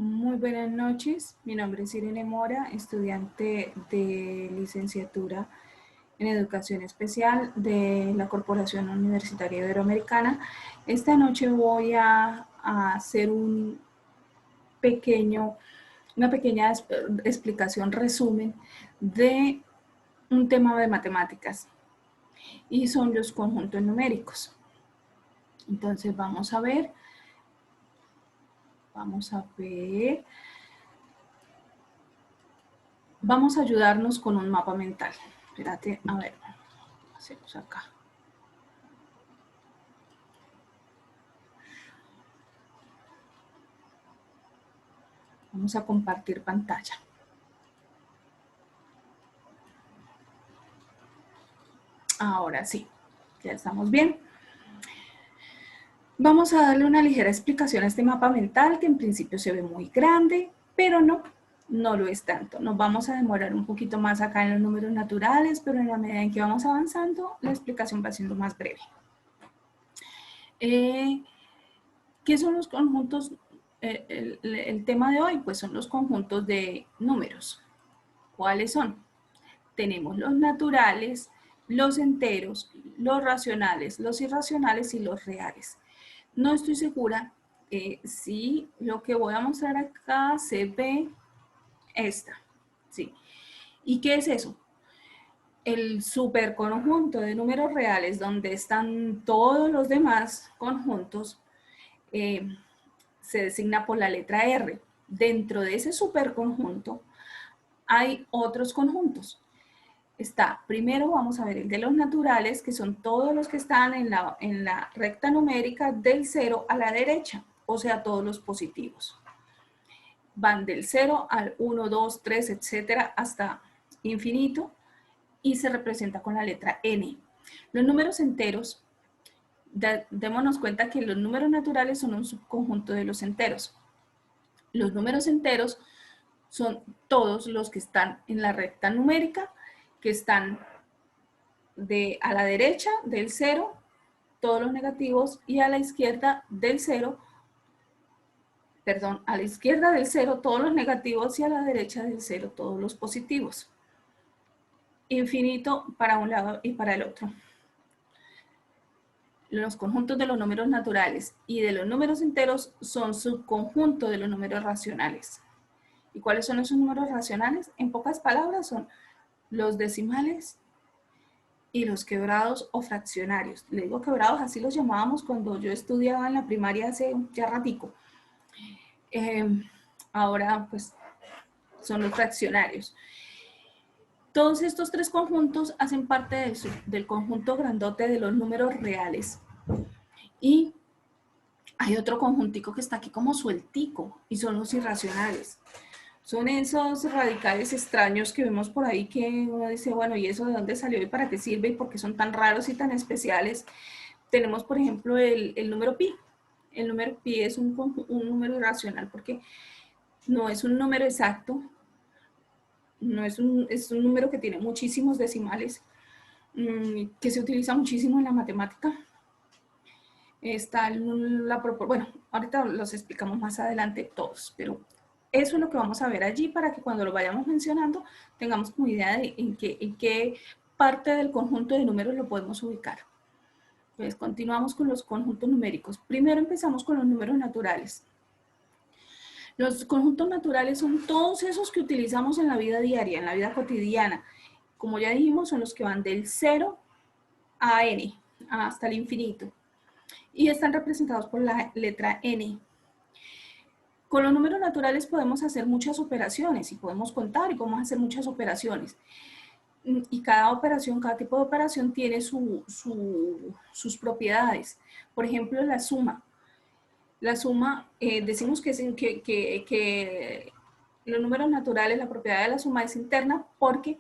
Muy buenas noches, mi nombre es Irene Mora, estudiante de licenciatura en Educación Especial de la Corporación Universitaria Iberoamericana. Esta noche voy a hacer una pequeña explicación, resumen de un tema de matemáticas y son los conjuntos numéricos. Entonces vamos a ver. Vamos a ayudarnos con un mapa mental. Espérate, a ver, hacemos acá. Vamos a compartir pantalla. Ahora sí, ya estamos bien. Vamos a darle una ligera explicación a este mapa mental que en principio se ve muy grande, pero no lo es tanto. Nos vamos a demorar un poquito más acá en los números naturales, pero en la medida en que vamos avanzando, la explicación va siendo más breve. ¿Qué son los conjuntos? El tema de hoy, pues son los conjuntos de números. ¿Cuáles son? Tenemos los naturales, los enteros, los racionales, los irracionales y los reales. No estoy segura si lo que voy a mostrar acá se ve esta. ¿Sí? ¿Y qué es eso? El superconjunto de números reales donde están todos los demás conjuntos se designa por la letra R. Dentro de ese superconjunto hay otros conjuntos. Está, primero vamos a ver el de los naturales, que son todos los que están en la recta numérica del 0 a la derecha, o sea, todos los positivos. Van del 0 al 1, 2, 3, etcétera, hasta infinito, y se representa con la letra N. Los números enteros, démonos cuenta que los números naturales son un subconjunto de los enteros. Los números enteros son todos los que están en la recta numérica, que están a la derecha del 0, todos los negativos, y a la izquierda del 0, a la izquierda del 0 todos los negativos y a la derecha del 0 todos los positivos. Infinito para un lado y para el otro. Los conjuntos de los números naturales y de los números enteros son subconjuntos de los números racionales. ¿Y cuáles son esos números racionales? En pocas palabras son los decimales y los quebrados o fraccionarios. Le digo quebrados, así los llamábamos cuando yo estudiaba en la primaria hace ya ratico. Ahora pues son los fraccionarios. Todos estos tres conjuntos hacen parte del conjunto grandote de los números reales. Y hay otro conjuntico que está aquí como sueltico y son los irracionales. Son esos radicales extraños que vemos por ahí que uno dice, bueno, ¿y eso de dónde salió y para qué sirve y por qué son tan raros y tan especiales? Tenemos, por ejemplo, el número pi. El número pi es un número irracional porque no es un número exacto, no es un número que tiene muchísimos decimales, que se utiliza muchísimo en la matemática. Está bueno, ahorita los explicamos más adelante todos, pero eso es lo que vamos a ver allí para que cuando lo vayamos mencionando tengamos como idea de en qué parte del conjunto de números lo podemos ubicar. Entonces continuamos con los conjuntos numéricos. Primero empezamos con los números naturales. Los conjuntos naturales son todos esos que utilizamos en la vida diaria, en la vida cotidiana. Como ya dijimos, son los que van del 0 a n, hasta el infinito. Y están representados por la letra n. Con los números naturales podemos hacer muchas operaciones y podemos contar y podemos hacer muchas operaciones. Y cada tipo de operación tiene sus propiedades. Por ejemplo, la suma. La suma, decimos que los números naturales, la propiedad de la suma es interna porque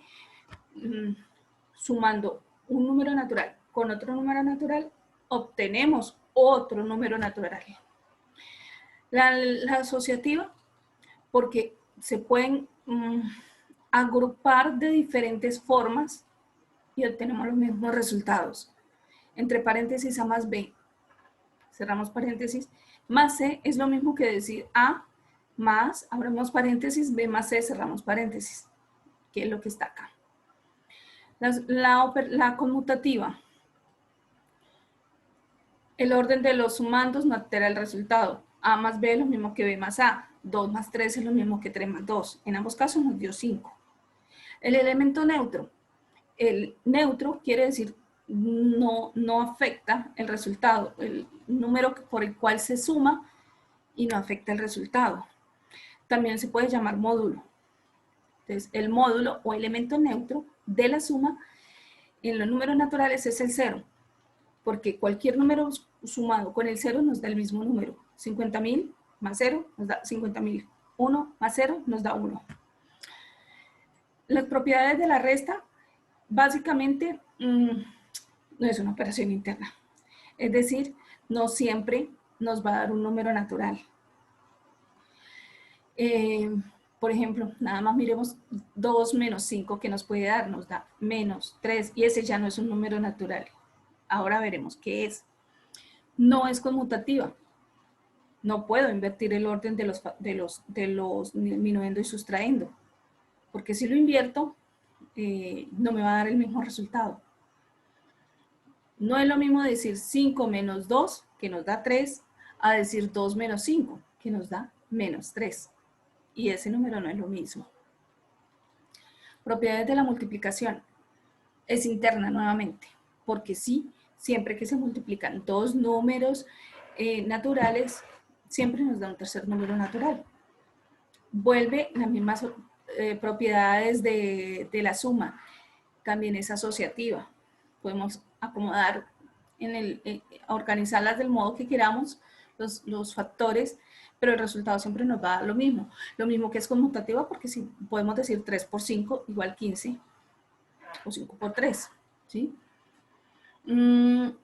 sumando un número natural con otro número natural, obtenemos otro número natural. La asociativa, porque se pueden agrupar de diferentes formas y obtenemos los mismos resultados. Entre paréntesis A más B, cerramos paréntesis, más C es lo mismo que decir A más, abrimos paréntesis, B más C, cerramos paréntesis, que es lo que está acá. La conmutativa. El orden de los sumandos no altera el resultado. A más B es lo mismo que B más A. 2 más 3 es lo mismo que 3 más 2. En ambos casos nos dio 5. El elemento neutro. El neutro quiere decir no afecta el resultado. El número por el cual se suma y no afecta el resultado. También se puede llamar módulo. Entonces, el módulo o elemento neutro de la suma en los números naturales es el 0, porque cualquier número sumado con el 0 nos da el mismo número. 50.000 más 0 nos da 50.000. 1 más 0 nos da 1. Las propiedades de la resta, básicamente, no es una operación interna. Es decir, no siempre nos va a dar un número natural. Por ejemplo, nada más miremos 2 menos 5 que nos puede dar, nos da menos 3 y ese ya no es un número natural. Ahora veremos qué es. No es conmutativa. No puedo invertir el orden de los minuendo y sustrayendo, porque si lo invierto, no me va a dar el mismo resultado. No es lo mismo decir 5 menos 2, que nos da 3, a decir 2 menos 5, que nos da menos 3. Y ese número no es lo mismo. Propiedades de la multiplicación. Es interna nuevamente, porque sí, siempre que se multiplican dos números naturales, siempre nos da un tercer número natural. Vuelve las mismas propiedades de la suma. También es asociativa. Podemos acomodar, organizarlas del modo que queramos, los factores, pero el resultado siempre nos va a dar lo mismo. Lo mismo que es conmutativa, porque si podemos decir 3 por 5 igual 15, o 5 por 3, ¿sí? El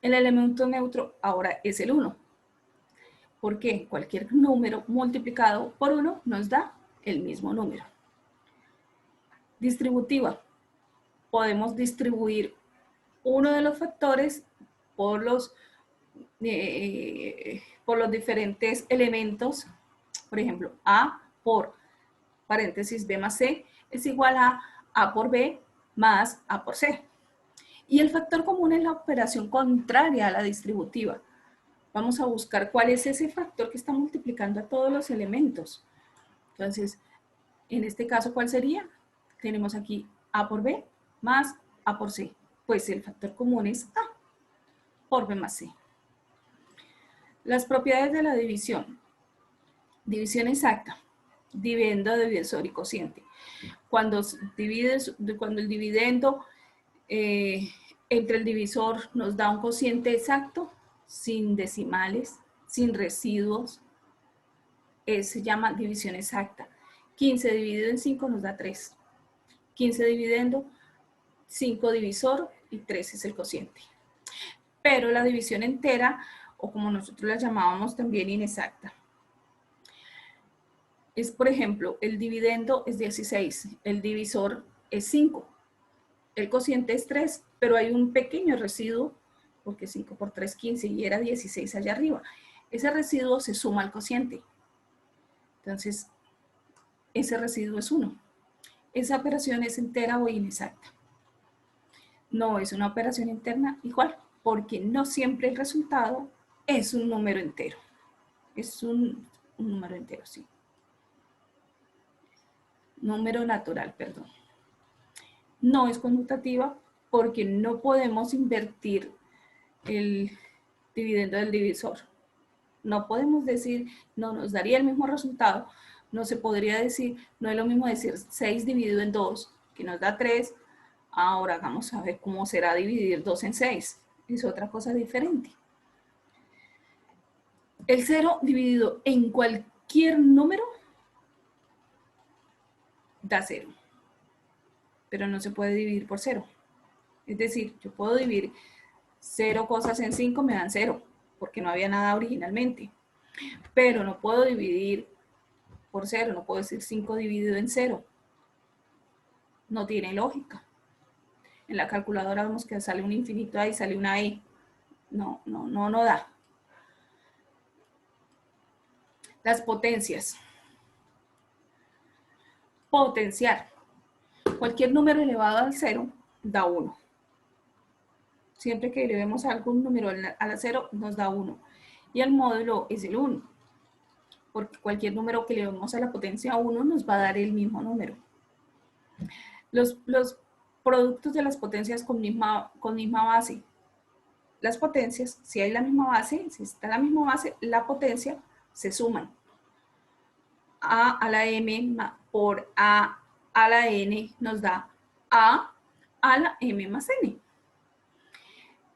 elemento neutro ahora es el 1. ¿Por qué? Cualquier número multiplicado por 1 nos da el mismo número. Distributiva. Podemos distribuir uno de los factores por los diferentes elementos. Por ejemplo, A por paréntesis B más C es igual a por B más A por C. Y el factor común es la operación contraria a la distributiva. Vamos a buscar cuál es ese factor que está multiplicando a todos los elementos. Entonces, en este caso, ¿cuál sería? Tenemos aquí A por B más A por C. Pues el factor común es A por B más C. Las propiedades de la división. División exacta. Dividendo, divisor y cociente. Cuando el dividendo entre el divisor nos da un cociente exacto, sin decimales, sin residuos, se llama división exacta. 15 dividido en 5 nos da 3. 15 dividendo, 5 divisor y 3 es el cociente. Pero la división entera, o como nosotros la llamábamos también inexacta, es, por ejemplo, el dividendo es 16, el divisor es 5, el cociente es 3, pero hay un pequeño residuo, porque 5 por 3, 15, y era 16 allá arriba. Ese residuo se suma al cociente. Entonces, ese residuo es 1. Esa operación es entera o inexacta. No es una operación interna igual, porque no siempre el resultado es un número entero. Es un número entero, sí. Número natural, perdón. No es conmutativa porque no podemos invertir el dividendo del divisor. No podemos decir, no nos daría el mismo resultado. No se podría decir, no es lo mismo decir 6 dividido en 2, que nos da 3. Ahora vamos a ver cómo será dividir 2 en 6. Es otra cosa diferente. El 0 dividido en cualquier número da 0. Pero no se puede dividir por 0. Es decir, yo puedo dividir 0 cosas en 5, me dan 0, porque no había nada originalmente. Pero no puedo dividir por 0, no puedo decir 5 dividido en 0. No tiene lógica. En la calculadora vemos que sale un infinito ahí, sale una E. No da. Las potencias. Potenciar. Cualquier número elevado al 0 da 1. Siempre que elevemos algún número al 0 nos da 1. Y el módulo es el 1. Porque cualquier número que elevemos a la potencia 1 nos va a dar el mismo número. Los productos de las potencias con misma base. Las potencias, si hay la misma base, si está la misma base, la potencia se suman. A a la m por a la n nos da a la m más n.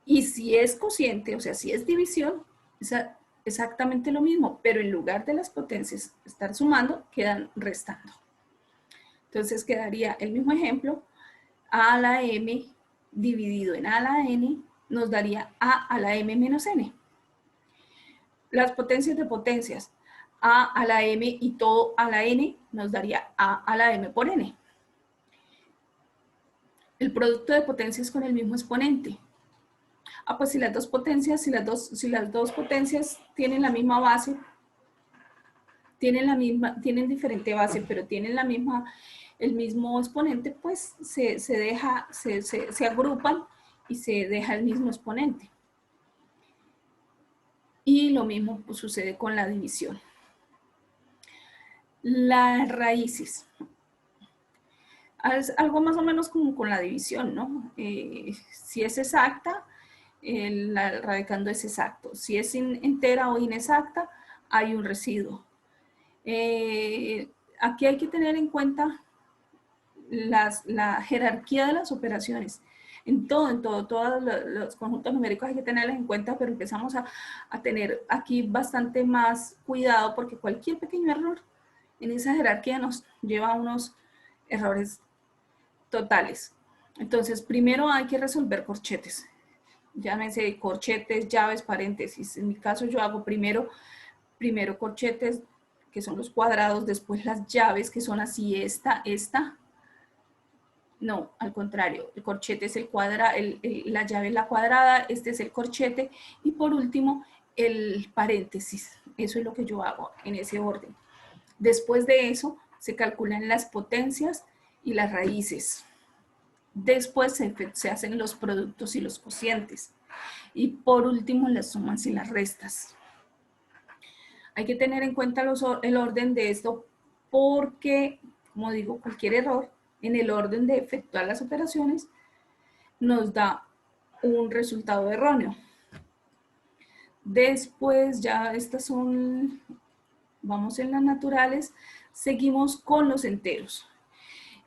Y si es cociente, o sea, si es división, es exactamente lo mismo, pero en lugar de las potencias estar sumando, quedan restando. Entonces quedaría el mismo ejemplo, a a la m dividido en a a la n nos daría a la m menos n. Las potencias de potencias, a la m y todo a la n nos daría a la m por n. El producto de potencias con el mismo exponente. Pues si las dos potencias, si las dos potencias tienen la misma base, tienen diferente base, pero tienen el mismo exponente, pues se agrupan y se deja el mismo exponente. Y lo mismo pues, sucede con la división. Las raíces. Es algo más o menos como con la división, ¿no? Si es exacta, el radicando es exacto. Si es entera o inexacta, hay un residuo. Aquí hay que tener en cuenta la jerarquía de las operaciones. Todos los conjuntos numéricos hay que tenerlos en cuenta, pero empezamos a tener aquí bastante más cuidado porque cualquier pequeño error en esa jerarquía nos lleva a unos errores totales. Entonces, primero hay que resolver corchetes. Llámense corchetes, llaves, paréntesis. En mi caso yo hago primero corchetes, que son los cuadrados, después las llaves, que son así, esta. No, al contrario, el corchete es la llave es la cuadrada, este es el corchete, y por último, el paréntesis. Eso es lo que yo hago en ese orden. Después de eso, se calculan las potencias y las raíces. Después se hacen los productos y los cocientes. Y por último, las sumas y las restas. Hay que tener en cuenta el orden de esto porque, como digo, cualquier error en el orden de efectuar las operaciones nos da un resultado erróneo. Después, ya estas son, vamos en las naturales, seguimos con los enteros.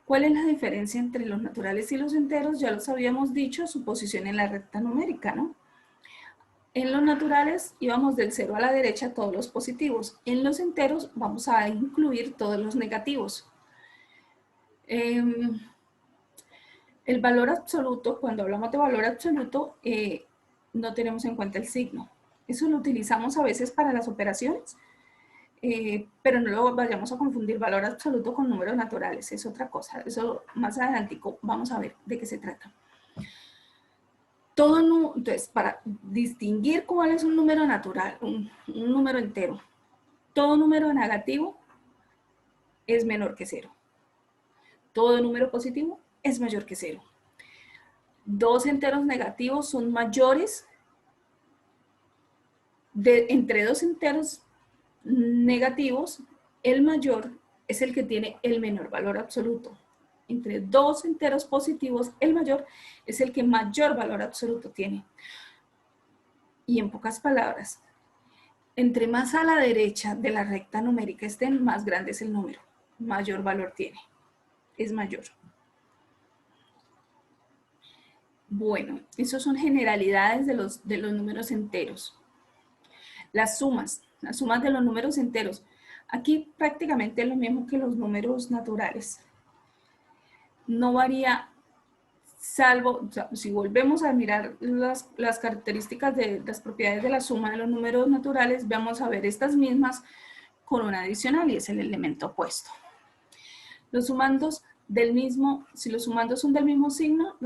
¿Cuál es la diferencia entre los naturales y los enteros? Ya los habíamos dicho, su posición en la recta numérica, ¿no? En los naturales íbamos del 0 a la derecha todos los positivos. En los enteros vamos a incluir todos los negativos. El valor absoluto, cuando hablamos de valor absoluto, no tenemos en cuenta el signo. Eso lo utilizamos a veces para las operaciones, pero no lo vayamos a confundir valor absoluto con números naturales, es otra cosa. Eso más adelante vamos a ver de qué se trata. Entonces, para distinguir cuál es un número natural, un número entero, todo número negativo es menor que 0. Todo número positivo es mayor que 0. Dos enteros negativos son mayores, entre dos enteros negativos, el mayor es el que tiene el menor valor absoluto. Entre dos enteros positivos, el mayor es el que mayor valor absoluto tiene. Y en pocas palabras, entre más a la derecha de la recta numérica estén, más grande es el número, mayor valor tiene, es mayor. Bueno, esas son generalidades de los números enteros. Las sumas de los números enteros. Aquí prácticamente es lo mismo que los números naturales. No varía, salvo, o sea, si volvemos a mirar las características de las propiedades de la suma de los números naturales, vamos a ver estas mismas con una adicional y es el elemento opuesto. Los sumandos si los sumandos son del mismo signo,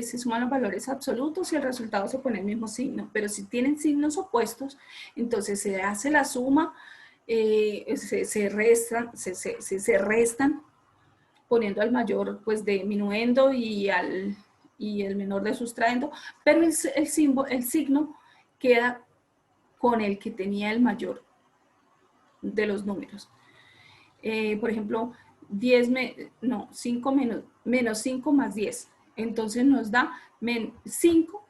se suman los valores absolutos y el resultado se pone el mismo signo, pero si tienen signos opuestos, entonces se hace la suma se restan poniendo al mayor pues diminuendo y el menor de sustrayendo, pero el signo queda con el que tenía el mayor de los números. Por ejemplo, 5 menos 5 más 10. Entonces nos da 5,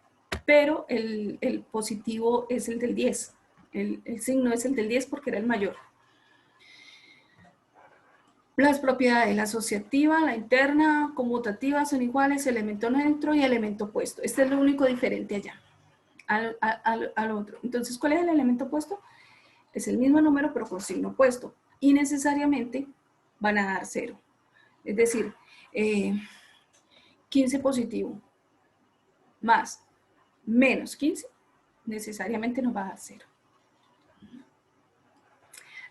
pero el positivo es el del 10. El signo es el del 10 porque era el mayor. Las propiedades, la asociativa, la interna, conmutativa son iguales, elemento neutro y elemento opuesto. Este es lo único diferente allá al otro. Entonces, ¿cuál es el elemento opuesto? Es el mismo número pero con signo opuesto. Y necesariamente van a dar 0. Es decir, 15 positivo más menos 15 necesariamente nos va a dar 0.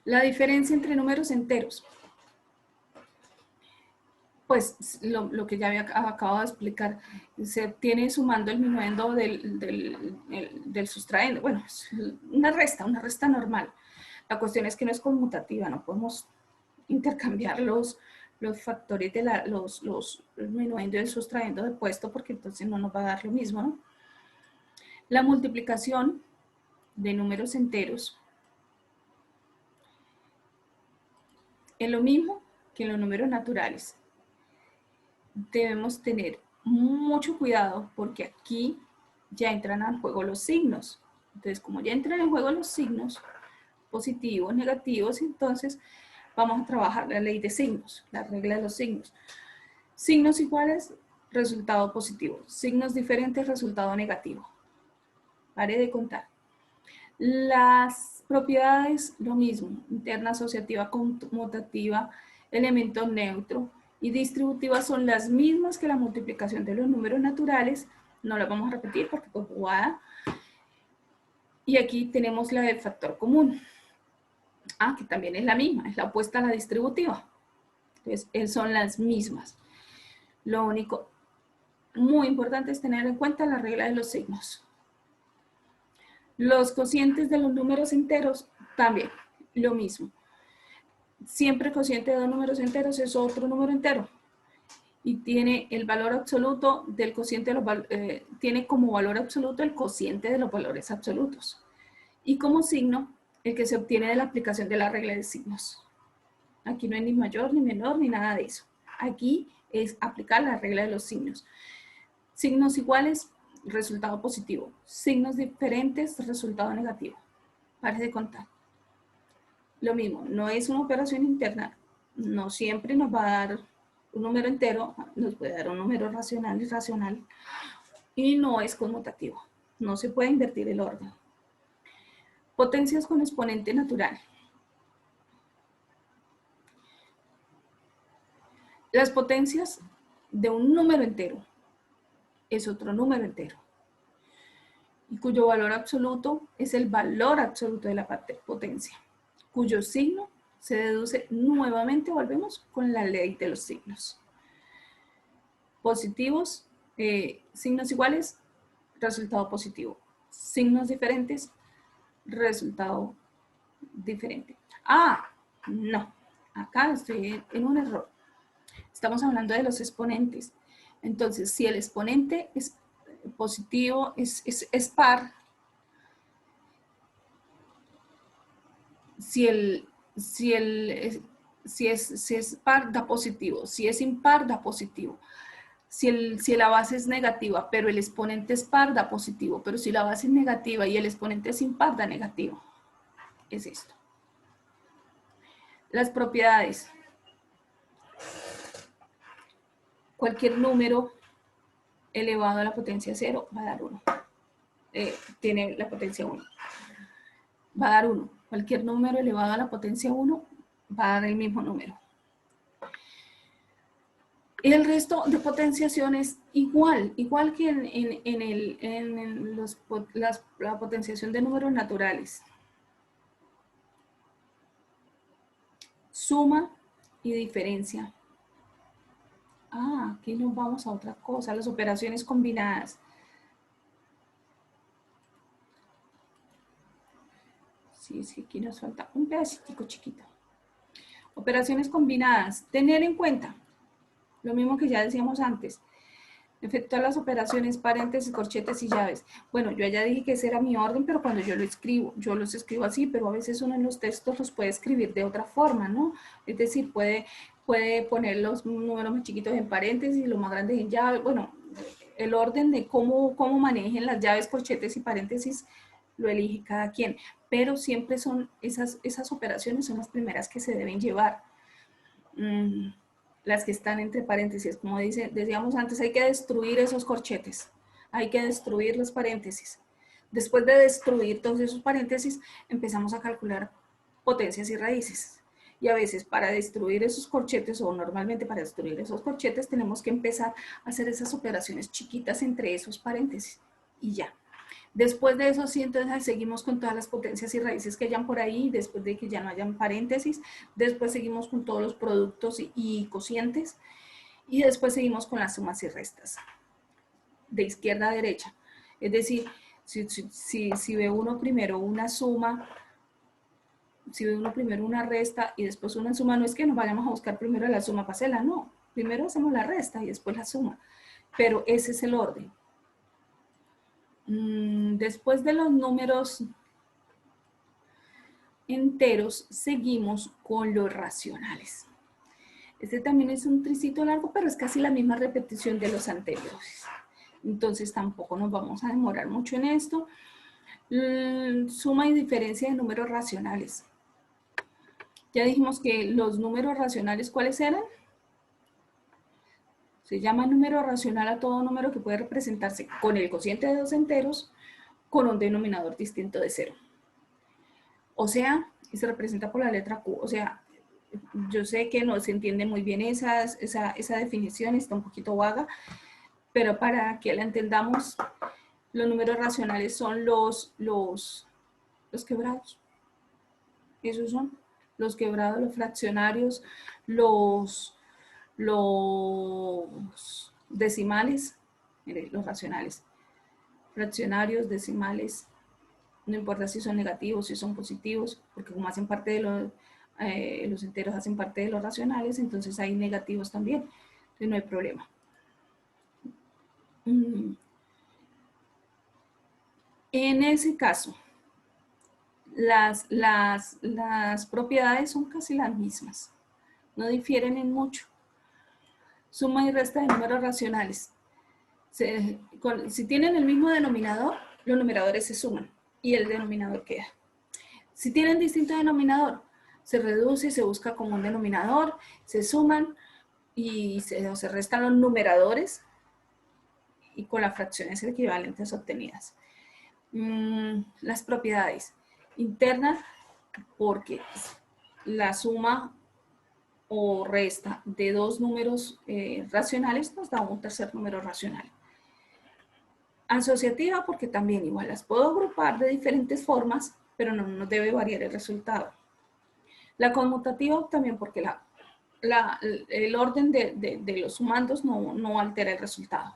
La diferencia entre números enteros. Pues lo que ya había acabado de explicar, se obtiene sumando el minuendo del sustraendo. Bueno, es una resta normal. La cuestión es que no es conmutativa, no podemos intercambiar los factores de los minuendo y el sustrayendo de puesto porque entonces no nos va a dar lo mismo, ¿no? La multiplicación de números enteros es lo mismo que en los números naturales. Debemos tener mucho cuidado porque aquí ya entran al juego los signos. Entonces, como ya entran en juego los signos, positivos, negativos, entonces vamos a trabajar la ley de signos, la regla de los signos. Signos iguales, resultado positivo. Signos diferentes, resultado negativo. Pare de contar. Las propiedades, lo mismo. Interna, asociativa, conmutativa, elemento neutro y distributiva son las mismas que la multiplicación de los números naturales. No las vamos a repetir porque pues jugada. Y aquí tenemos la del factor común. Que también es la misma, es la opuesta a la distributiva. Entonces, son las mismas. Lo único muy importante es tener en cuenta la regla de los signos. Los cocientes de los números enteros, también, lo mismo. Siempre el cociente de dos números enteros es otro número entero. Y tiene el valor absoluto del cociente, tiene como valor absoluto el cociente de los valores absolutos. Y como signo, el que se obtiene de la aplicación de la regla de signos. Aquí no hay ni mayor, ni menor, ni nada de eso. Aquí es aplicar la regla de los signos. Signos iguales, resultado positivo. Signos diferentes, resultado negativo. Pare de contar. Lo mismo, no es una operación interna. No siempre nos va a dar un número entero, nos puede dar un número racional y irracional. Y no es conmutativo. No se puede invertir el orden. Potencias con exponente natural. Las potencias de un número entero es otro número entero, y cuyo valor absoluto es el valor absoluto de la potencia, cuyo signo se deduce nuevamente, volvemos con la ley de los signos. Positivos, signos iguales, resultado positivo. Signos diferentes, resultado diferente. No, acá estoy en un error. Estamos hablando de los exponentes. Entonces, si el exponente es positivo, es par, si es par, da positivo. Si es impar, da positivo. Si la base es negativa, pero el exponente es par, da positivo. Pero si la base es negativa y el exponente es impar, da negativo. Es esto. Las propiedades. Cualquier número elevado a la potencia 0 va a dar 1. Tiene la potencia 1. Va a dar 1. Cualquier número elevado a la potencia 1 va a dar el mismo número. Y el resto de potenciaciones igual que en la potenciación de números naturales. Suma y diferencia. Aquí nos vamos a otra cosa, las operaciones combinadas. Si es que aquí nos falta un pedacito chiquito. Operaciones combinadas. Tener en cuenta, lo mismo que ya decíamos antes, efectuar las operaciones, paréntesis, corchetes y llaves. Bueno, yo ya dije que ese era mi orden, pero cuando yo lo escribo, yo los escribo así, pero a veces uno en los textos los puede escribir de otra forma, ¿no? Es decir, puede poner los números más chiquitos en paréntesis y los más grandes en llave. Bueno, el orden de cómo manejen las llaves, corchetes y paréntesis lo elige cada quien, pero siempre son esas operaciones son las primeras que se deben llevar. Las que están entre paréntesis, como decíamos antes, hay que destruir esos corchetes, hay que destruir los paréntesis. Después de destruir todos esos paréntesis, empezamos a calcular potencias y raíces. Y a veces para destruir esos corchetes, o normalmente para destruir esos corchetes, tenemos que empezar a hacer esas operaciones chiquitas entre esos paréntesis. Y ya. Después de eso, sí, entonces seguimos con todas las potencias y raíces que hayan por ahí, después de que ya no hayan paréntesis, después seguimos con todos los productos y cocientes, y después seguimos con las sumas y restas, de izquierda a derecha. Es decir, si ve uno primero una suma, si ve uno primero una resta y después una suma, no es que nos vayamos a buscar primero la suma para hacerla, no. Primero hacemos la resta y después la suma, pero ese es el orden. Después de los números enteros, seguimos con los racionales. Este también es un tricito largo, pero es casi la misma repetición de los anteriores. Entonces tampoco nos vamos a demorar mucho en esto. Suma y diferencia de números racionales. Ya dijimos que los números racionales, ¿cuáles eran? Se llama número racional a todo número que puede representarse con el cociente de dos enteros con un denominador distinto de 0. O sea, y se representa por la letra Q. O sea, yo sé que no se entiende muy bien esa definición, está un poquito vaga, pero para que la entendamos, los números racionales son los quebrados. Esos son los quebrados, los fraccionarios, los decimales, mire, los racionales, fraccionarios, decimales, no importa si son negativos, si son positivos, porque como hacen parte de los enteros hacen parte de los racionales, entonces hay negativos también, entonces no hay problema. En ese caso, las propiedades son casi las mismas, no difieren en mucho. Suma y resta de números racionales. Si tienen el mismo denominador, los numeradores se suman y el denominador queda. Si tienen distinto denominador, se reduce y se busca como un denominador, se suman y se restan los numeradores y con las fracciones equivalentes obtenidas. Las propiedades internas, porque la suma o resta de dos números racionales nos da un tercer número racional. Asociativa, porque también igual las puedo agrupar de diferentes formas, pero no nos debe variar el resultado. La conmutativa también porque el orden de los sumandos no altera el resultado.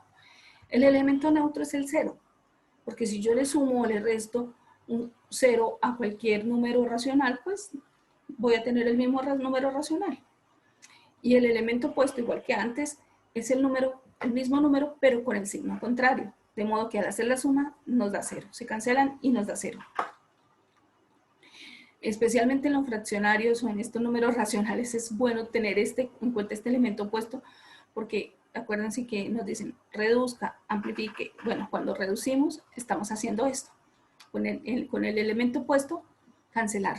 El elemento neutro es el 0, porque si yo le sumo o le resto un 0 a cualquier número racional, pues voy a tener el mismo número racional. Y el elemento opuesto, igual que antes, es el mismo número, pero con el signo contrario. De modo que al hacer la suma nos da 0. Se cancelan y nos da 0. Especialmente en los fraccionarios o en estos números racionales es bueno tener en cuenta este elemento opuesto, porque acuérdense que nos dicen reduzca, amplifique. Bueno, cuando reducimos estamos haciendo esto. Con el elemento opuesto, cancelar.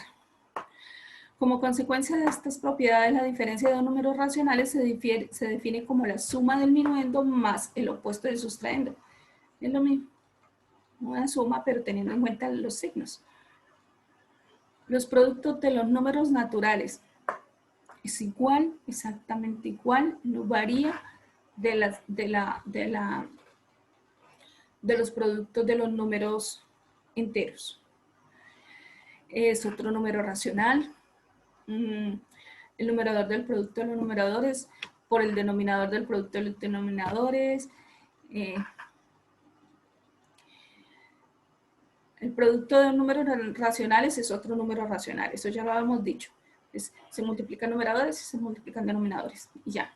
Como consecuencia de estas propiedades, la diferencia de dos números racionales se define como la suma del minuendo más el opuesto del sustraendo. Es lo mismo, una suma, pero teniendo en cuenta los signos. Los productos de los números naturales es igual, exactamente igual, no varía de los productos de los números enteros. Es otro número racional. El numerador del producto de los numeradores por el denominador del producto de los denominadores. El producto de un número racionales es otro número racional, eso ya lo habíamos dicho. Se multiplican numeradores y se multiplican denominadores, y ya.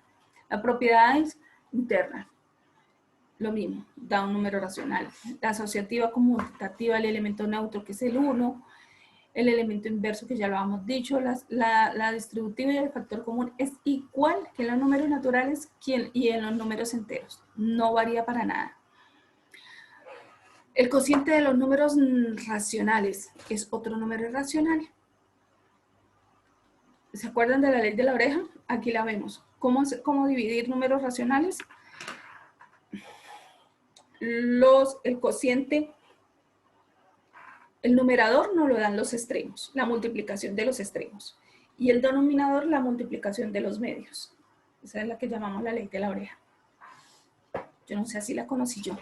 La propiedad es interna, lo mismo, da un número racional. La asociativa conmutativa, el elemento neutro, que es el 1, el elemento inverso, que ya lo habíamos dicho, la distributiva y el factor común es igual que en los números naturales y en los números enteros. No varía para nada. El cociente de los números racionales es otro número irracional. ¿Se acuerdan de la ley de la oreja? Aquí la vemos. ¿Cómo dividir números racionales? El cociente, el numerador nos lo dan los extremos, la multiplicación de los extremos. Y el denominador, la multiplicación de los medios. Esa es la que llamamos la ley de la oreja. Yo no sé, así la conocí yo.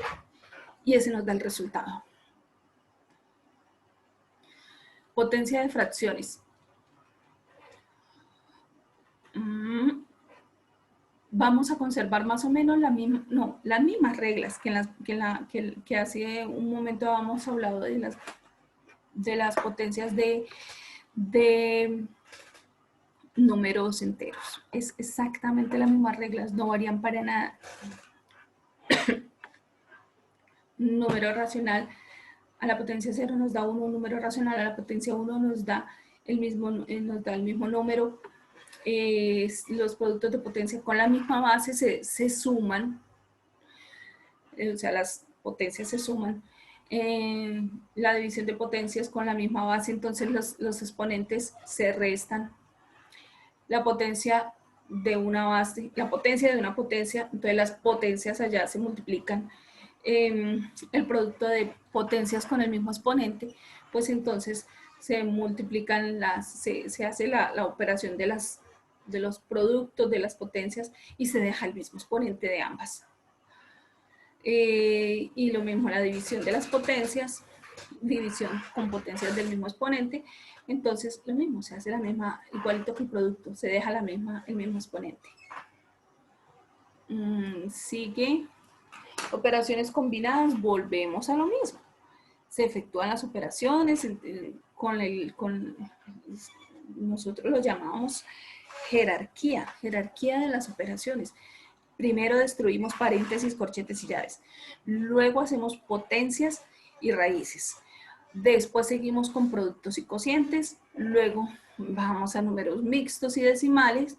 Y ese nos da el resultado. Potencia de fracciones. Vamos a conservar más o menos las mismas reglas que hace un momento habíamos hablado de las potencias de números enteros. Es exactamente las mismas reglas, no varían para nada. Número racional a la potencia 0 nos da 1, un número racional a la potencia 1 nos da el mismo número. Los productos de potencia con la misma base se suman, o sea, las potencias se suman. La división de potencias con la misma base, entonces los exponentes se restan. La potencia de una base, la potencia de una potencia, entonces las potencias allá se multiplican. El producto de potencias con el mismo exponente, pues entonces se multiplican se hace la operación de los productos de las potencias y se deja el mismo exponente de ambas. Y lo mismo la división de las potencias, división con potencias del mismo exponente, entonces lo mismo, se hace la misma, igualito que el producto, se deja el mismo exponente. Sigue, operaciones combinadas, volvemos a lo mismo. Se efectúan las operaciones nosotros lo llamamos jerarquía de las operaciones. Primero destruimos paréntesis, corchetes y llaves. Luego hacemos potencias y raíces. Después seguimos con productos y cocientes. Luego vamos a números mixtos y decimales.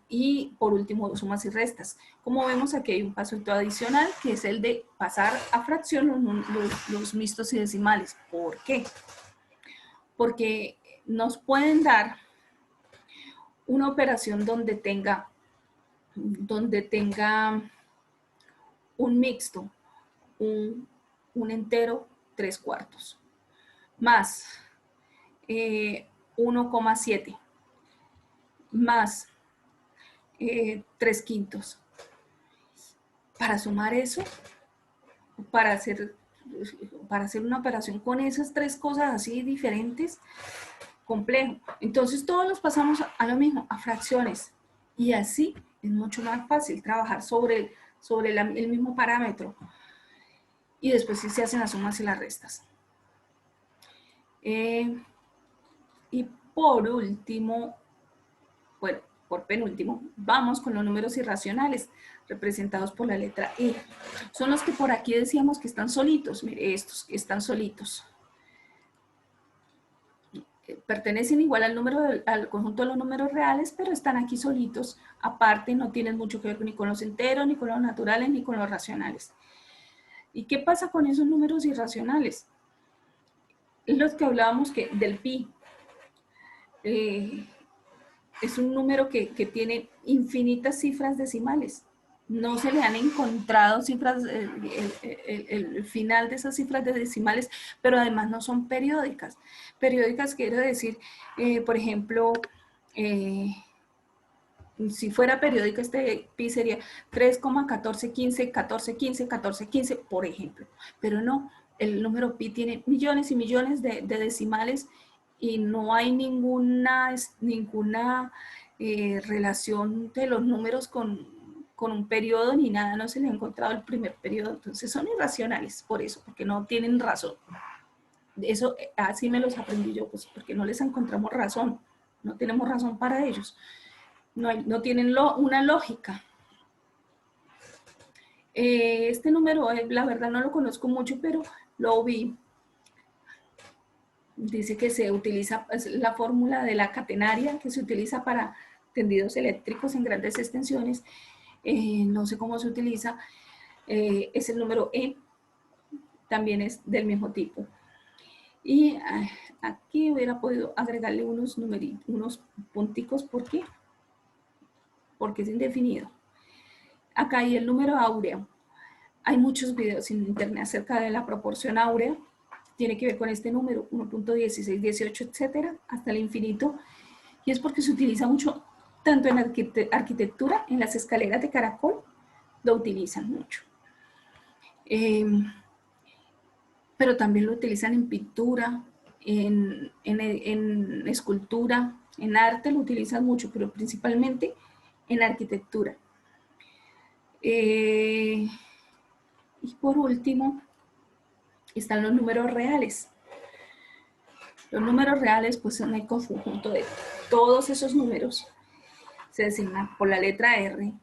Y por último, sumas y restas. Como vemos, aquí hay un paso adicional, que es el de pasar a fracción los mixtos y decimales. ¿Por qué? Porque nos pueden dar una operación donde tenga un mixto, un entero, 3/4, más 1,7, más 3/5. Para sumar eso, para hacer una operación con esas tres cosas así diferentes, complejo. Entonces todos los pasamos a lo mismo, a fracciones. Y así es mucho más fácil trabajar sobre el mismo parámetro. Y después sí se hacen las sumas y las restas. Y por último, bueno, por penúltimo, vamos con los números irracionales, representados por la letra E. Son los que por aquí decíamos que están solitos. Mire, estos que están solitos. Pertenecen igual al conjunto de los números reales, pero están aquí solitos. Aparte, no tienen mucho que ver ni con los enteros, ni con los naturales, ni con los racionales. ¿Y qué pasa con esos números irracionales? Los que hablábamos del pi. Es un número que tiene infinitas cifras decimales. No se le han encontrado cifras, el final de esas cifras de decimales, pero además no son periódicas. Periódicas quiere decir, por ejemplo, si fuera periódica, este pi sería 3,1415, 1415, 1415, por ejemplo. Pero no, el número pi tiene millones y millones de decimales y no hay ninguna relación de los números con un periodo ni nada, no se le ha encontrado el primer periodo. Entonces son irracionales por eso, porque no tienen razón. Eso así me los aprendí yo, pues porque no les encontramos razón, no tenemos razón para ellos, no tienen una lógica. Este número, la verdad no lo conozco mucho, pero lo vi. Dice que se utiliza, es la fórmula de la catenaria que se utiliza para tendidos eléctricos en grandes extensiones. No sé cómo se utiliza. Es el número E, también es del mismo tipo. Y aquí hubiera podido agregarle unos numeritos, unos punticos, ¿por qué? Porque es indefinido. Acá hay el número áureo. Hay muchos videos en internet acerca de la proporción áurea. Tiene que ver con este número, 1.16, 18, etcétera, hasta el infinito. Y es porque se utiliza mucho, tanto en arquitectura, en las escaleras de caracol, lo utilizan mucho. Pero también lo utilizan en pintura, en escultura, en arte lo utilizan mucho, pero principalmente en arquitectura. Y por último, están los números reales. Los números reales pues son el conjunto de todos esos números. Se designan por la letra R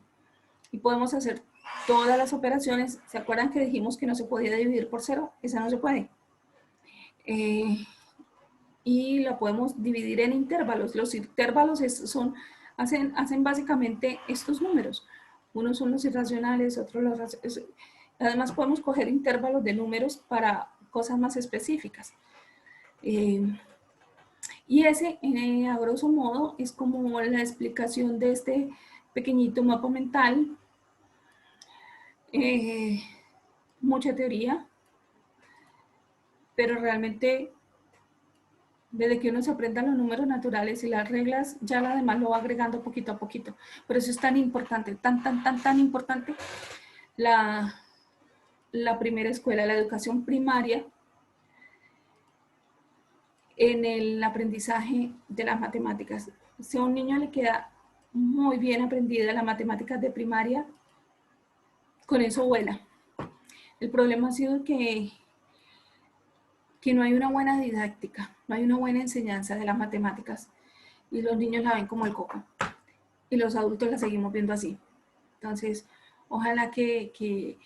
y podemos hacer todas las operaciones. ¿Se acuerdan que dijimos que no se podía dividir por 0? Esa no se puede. Y lo podemos dividir en intervalos. Los intervalos hacen básicamente estos números. Unos son los irracionales, otros los racionales. Además podemos coger intervalos de números para cosas más específicas. Y ese, a grosso modo, es como la explicación de este pequeñito mapa mental. Mucha teoría, pero realmente desde que uno se aprenda los números naturales y las reglas, ya la demás lo va agregando poquito a poquito. Por eso es tan importante, tan importante la primera escuela, la educación primaria, en el aprendizaje de las matemáticas. Si a un niño le queda muy bien aprendida las matemáticas de primaria, con eso vuela. El problema ha sido que no hay una buena didáctica, no hay una buena enseñanza de las matemáticas y los niños la ven como el coco y los adultos la seguimos viendo así. Entonces, ojalá que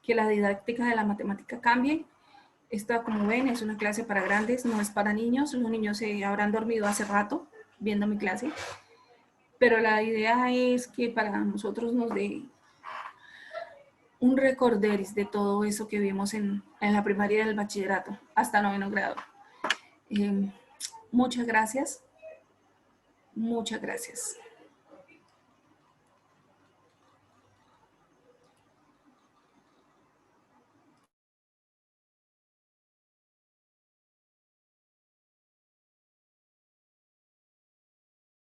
la didáctica de la matemática cambie. Esta, como ven, es una clase para grandes, no es para niños. Los niños se habrán dormido hace rato viendo mi clase, pero la idea es que para nosotros nos dé un recorderis de todo eso que vimos en la primaria del bachillerato hasta 9º grado. Muchas gracias. Muchas gracias.